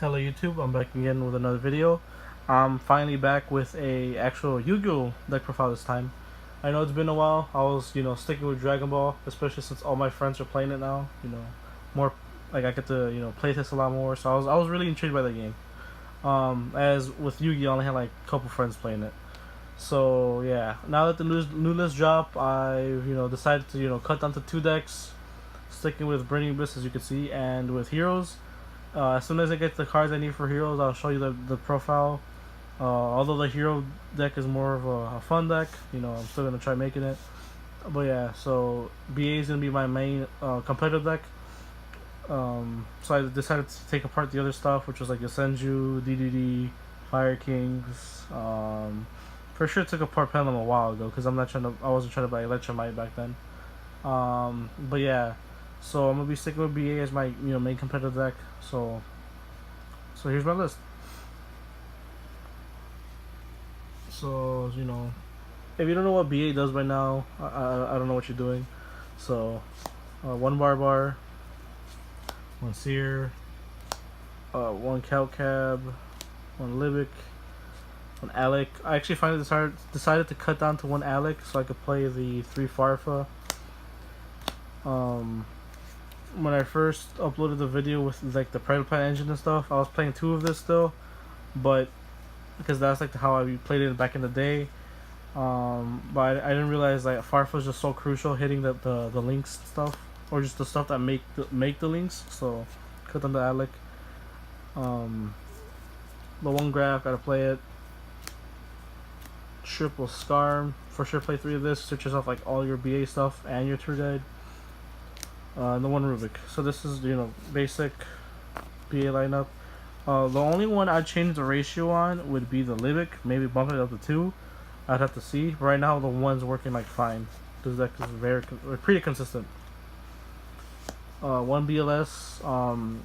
Hello YouTube, I'm back again with another video. I'm finally back with a actual Yu-Gi-Oh deck profile this time. I know it's been a while. I was, sticking with Dragon Ball, especially since all my friends are playing it now. More like I get to, play this a lot more. So I was really intrigued by the game. As with Yu-Gi-Oh, I only had like a couple friends playing it. So yeah, now that the new list dropped, I've decided to cut down to 2 decks, sticking with Burning Abyss as you can see, and with Heroes. As soon as I get the cards I need for heroes, I'll show you the profile. Although the hero deck is more of a fun deck, I'm still gonna try making it. But yeah, so BA is gonna be my main competitive deck. So I decided to take apart the other stuff, which was like Senju, DDD, Fire Kings. For sure took apart Pendulum a while ago because I wasn't trying to buy Electromite back then. But yeah, so I'm gonna be sticking with BA as my main competitive deck. So here's my list. So if you don't know what BA does by now, I don't know what you're doing. So one Barbar, one Seer, one Cowcab, one Libic, one Alec. I actually finally decided to cut down to one Alec so I could play the 3 Farfa. When I first uploaded the video with like the Private Plan engine and stuff, I was playing 2 of this still, but because that's like how I played it back in the day. But I didn't realize like Farfa was just so crucial, hitting the links stuff, or just the stuff that make the links. So cut on the Alec. The one graph, gotta play it. Triple Scarm, for sure play 3 of this. Switches off like all your BA stuff and your tour guide. And the one Rubik. So this is basic BA lineup. The only one I'd change the ratio on would be the Libic. Maybe bump it up to 2. I'd have to see. But right now the one's working like fine. This deck is pretty consistent. One BLS. I'm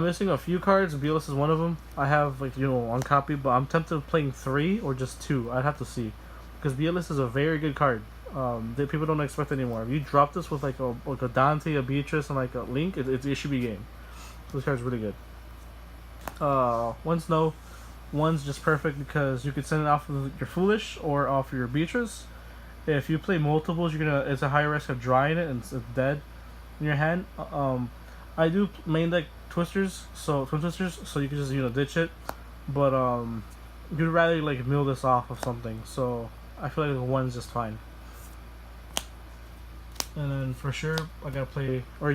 missing a few cards. BLS is one of them. I have like one copy, but I'm tempted of playing 3 or just 2. I'd have to see, because BLS is a very good card. That people don't expect anymore. If you drop this with like a Dante, a Beatrice, and like a Link, it should be game. So this card's really good. One Snow, one's just perfect because you could send it off with your Foolish or off your Beatrice. If you play multiples, it's a higher risk of drawing it and it's dead in your hand. I do main deck Twisters, so Twin Twisters, so you can just ditch it. But you'd rather like mill this off of something. So I feel like the one's just fine. And then for sure, I gotta play, or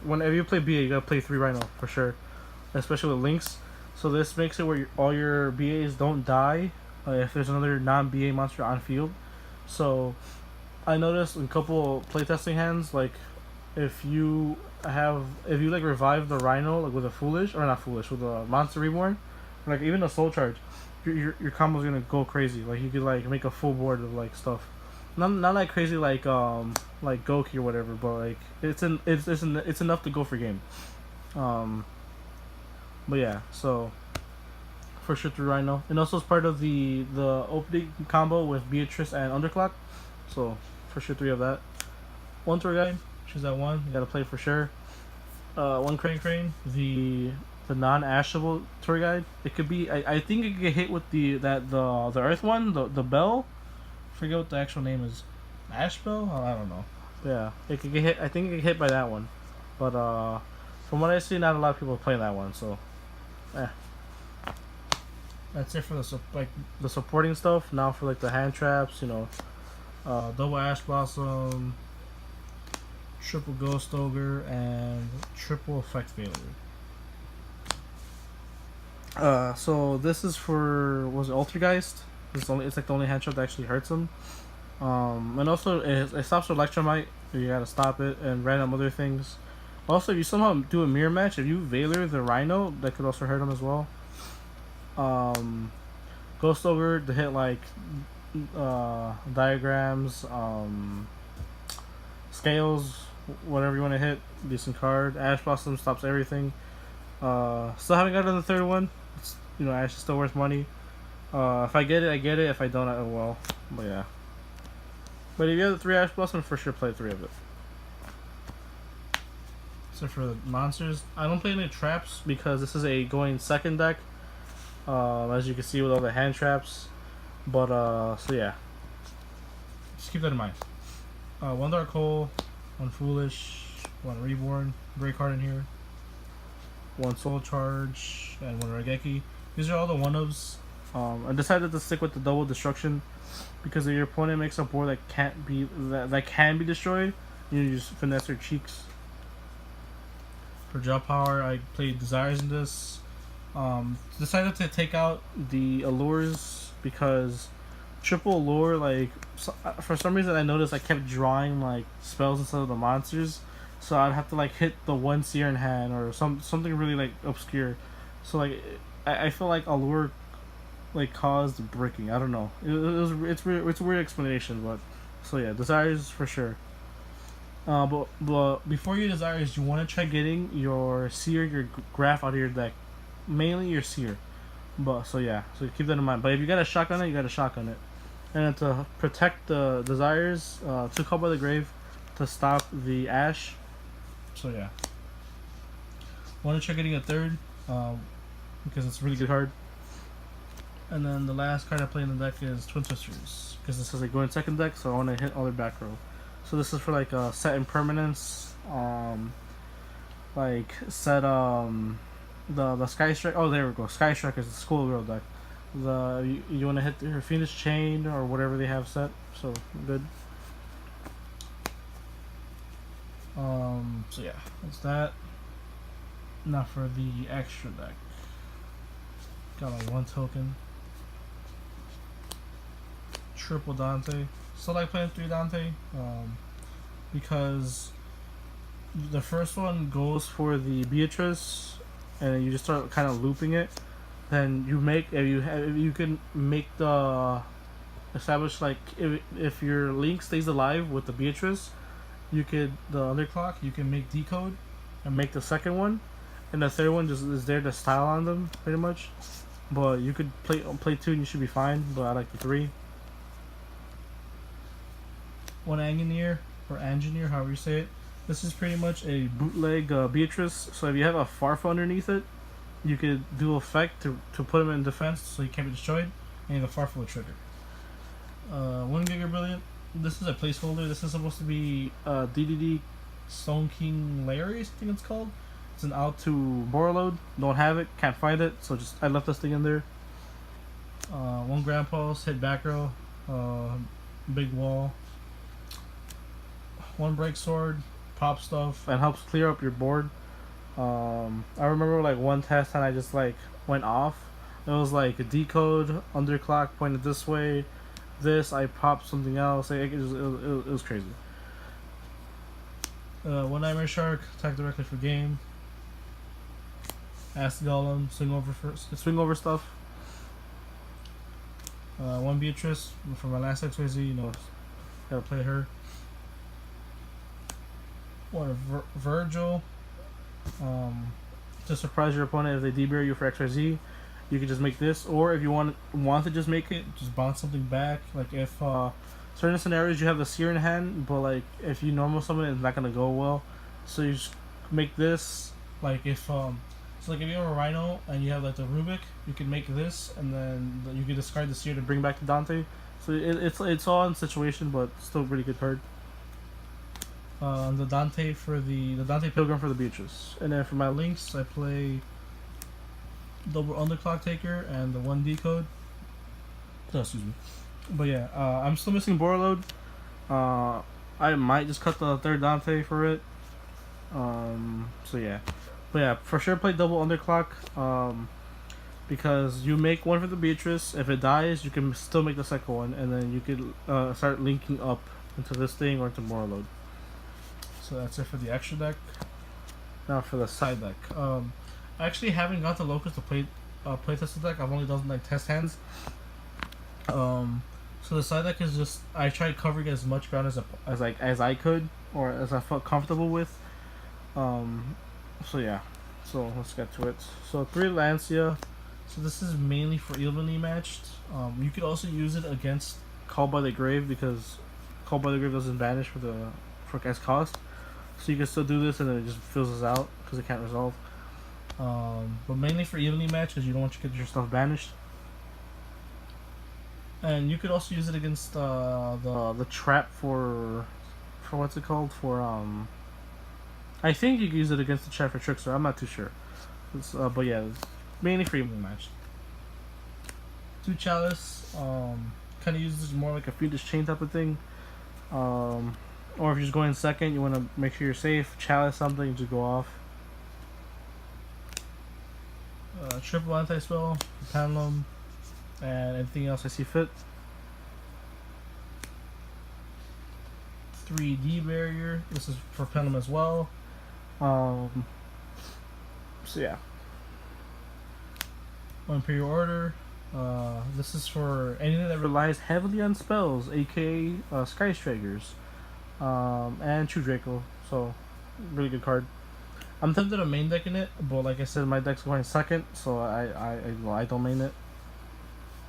whenever you play BA, you gotta play 3 Rhino for sure, especially with links. So this makes it where all your BAs don't die if there's another non-BA monster on field. So I noticed in a couple playtesting hands, like if you like revive the Rhino like with a Foolish, or not Foolish, with a Monster Reborn, or like even a Soul Charge, your combo's gonna go crazy. Like you could like make a full board of like stuff. Not like crazy like Goki or whatever, but like it's enough to go for game. But yeah, so for sure 3 Rhino, and also it's part of the opening combo with Beatrice and Underclock. So for sure 3 of that. One tour guide, choose that one. You gotta play for sure. One Crane, the non-ashable tour guide. It could be. I think it could get hit with the Earth one, the bell. Forget what the actual name is. Ash Bell? Oh, I don't know. Yeah, it could get hit. I think it could get hit by that one. But from what I see, not a lot of people are playing that one. So, that's it for the supporting stuff. Now for like the hand traps, double Ash Blossom, triple Ghost Ogre, and triple Effect Failure. So this is for, was it Altergeist? It's like the only hand trap that actually hurts him. And also it stops Electromite. You gotta stop it, and random other things. Also, if you somehow do a mirror match, if you Valor the Rhino, that could also hurt him as well. Ghost Ogre to hit like diagrams, scales, whatever you want to hit. Decent card. Ash Blossom stops everything. Still haven't gotten the third one. It's, Ash is still worth money. If I get it, I get it. If I don't, I will. But yeah. But if you have the 3 Ash Blossom, for sure play 3 of it. So for the monsters, I don't play any traps because this is a going second deck. As you can see with all the hand traps. But so yeah, just keep that in mind. One Dark Hole, one Foolish, one Reborn, great card in here. One Soul Charge, and one Regeki. These are all the one-ofs. I decided to stick with the double destruction because if your opponent makes a board that can't be that can be destroyed, you just finesse their cheeks. For draw power, I played Desires in this. Decided to take out the allures because triple allure, like for some reason I noticed I kept drawing like spells instead of the monsters, so I'd have to like hit the one seer in hand or something really like obscure. So like I feel like allure like caused breaking. I don't know. It's a weird explanation, but so yeah, Desires for sure. But before your Desires, you want to try getting your seer, your graph out of your deck. Mainly your seer. But so yeah, so keep that in mind. But if you got a shotgun it, you got a shotgun it. And then to protect the Desires, 2 Call by the Grave to stop the Ash. So yeah. Want to try getting a third, because it's a really good card. And then the last card I play in the deck is Twin Twisters, because this is a going second deck, so I want to hit all their back row. So this is for like set impermanence, like set the Sky Strike. Oh, there we go. Sky Strike is the School World deck. You want to hit her Phoenix Chain or whatever they have set. So good. So yeah, that's that. Now for the extra deck. Got like 1 token. Triple Dante. Still like playing 3 Dante, because the first one goes for the Beatrice, and you just start kind of looping it. Then you make if you can make the establish like if your Link stays alive with the Beatrice, you could the underclock you can make decode and make the second one, and the third one just is there to style on them pretty much. But you could play 2 and you should be fine. But I like the 3. One Engineer or Engineer, however you say it. This is pretty much a bootleg Beatrice. So if you have a Farfa underneath it, you could do effect to put him in defense so he can't be destroyed, and the Farfa will trigger. 1 Giga Brilliant. This is a placeholder. This is supposed to be DDD Stone King Larry, I think it's called. It's an out to Borreload. Don't have it, can't find it, so just I left this thing in there. 1 Grand Pulse, hit back row, big wall. 1 Break Sword, pop stuff, and helps clear up your board. I remember like one test and I just like went off. It was like a decode, underclock pointed this way. This I popped something else. It was crazy. 1 Nightmare Shark, attack directly for game. Ask Golem, swing over stuff. 1 Beatrice for my last XYZ, you know, gotta play her. 1 Virgil, to surprise your opponent if they debury you for XYZ, you can just make this, or if you want to just make it, just bounce something back. Like if certain scenarios you have the Seer in hand, but like if you normal summon it, it's not gonna go well, so you just make this. Like if so like if you have a Rhino and you have like the Rubik, you can make this, and then you can discard the Seer to bring back the Dante. So it's all in situation, but still a pretty good card. The Dante for the Dante Pilgrim for the Beatrice, and then for my links I play double Underclock Taker and the 1 Decode. Oh, excuse me. But yeah, I'm still missing Borreload. I might just cut the 3rd Dante for it. So yeah, but yeah, for sure play double Underclock. Because you make 1 for the Beatrice. If it dies, you can still make the second one, and then you could start linking up into this thing or into Borreload. So that's it for the extra deck. Now for the side deck. I actually haven't got the Locust to play test the deck. I've only done like test hands. So the side deck is just I tried covering as much ground as I could, or as I felt comfortable with. So yeah. So let's get to it. So 3 Lancia. So this is mainly for evenly matched. You could also use it against Call by the Grave because Call by the Grave doesn't vanish for as cost. so you can still do this and then it just fizzles out because it can't resolve. But mainly for evenly match because you don't want to get your stuff banished. And you could also use it against the trap for what's it called, for I think you can use it against the trap for Trickster. I'm not too sure. But yeah, it's mainly for evenly match. 2 Chalice, kind of uses more like a Fiendish Chain type of thing. Or if you're just going second, you want to make sure you're safe. Chalice something to go off. Triple anti-spell, Pendulum, and anything else I see fit. 3D barrier. This is for Pendulum as well. So yeah. Imperial Order. This is for anything that relies heavily on spells, aka Sky Strikers, and True Draco. So really good card. I'm tempted to main decking it, but like I said, my deck's going second, so I don't main it.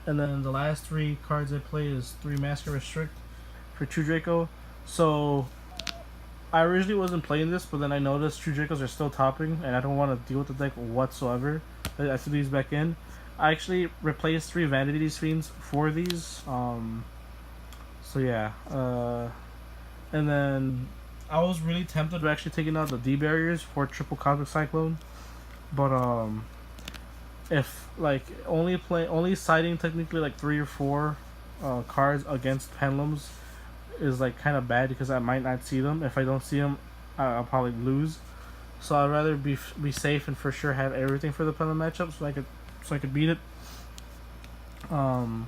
And then the last 3 cards I play is 3 Master Restrict for True Draco. So I originally wasn't playing this, but then I noticed True Dracos are still topping, and I don't want to deal with the deck whatsoever. I threw these back in. I actually replaced 3 Vanity Fiends for these. So yeah. And then I was really tempted to actually taking out the D barriers for triple Cosmic Cyclone, but if like only siding technically like 3 or 4 cards against Pendulums is like kind of bad because I might not see them. If I don't see them, I'll probably lose. So I'd rather be safe and for sure have everything for the Pendulum matchup so I could beat it. So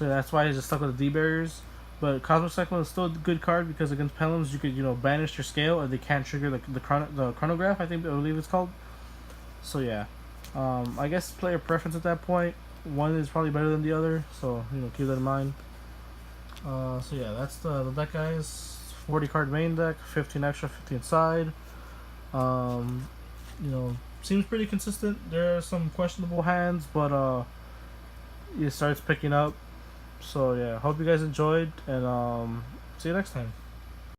that's why I just stuck with the D barriers. But Cosmic Cyclone is still a good card because against Pendulums you could banish your scale and they can't trigger the chronograph, I believe it's called. So yeah, I guess player preference at that point. One is probably better than the other, so keep that in mind. So yeah, that's the deck, guys. 40 card main deck, 15 extra, 15 side. Seems pretty consistent. There are some questionable hands, but it starts picking up. So yeah, hope you guys enjoyed, and see you next time.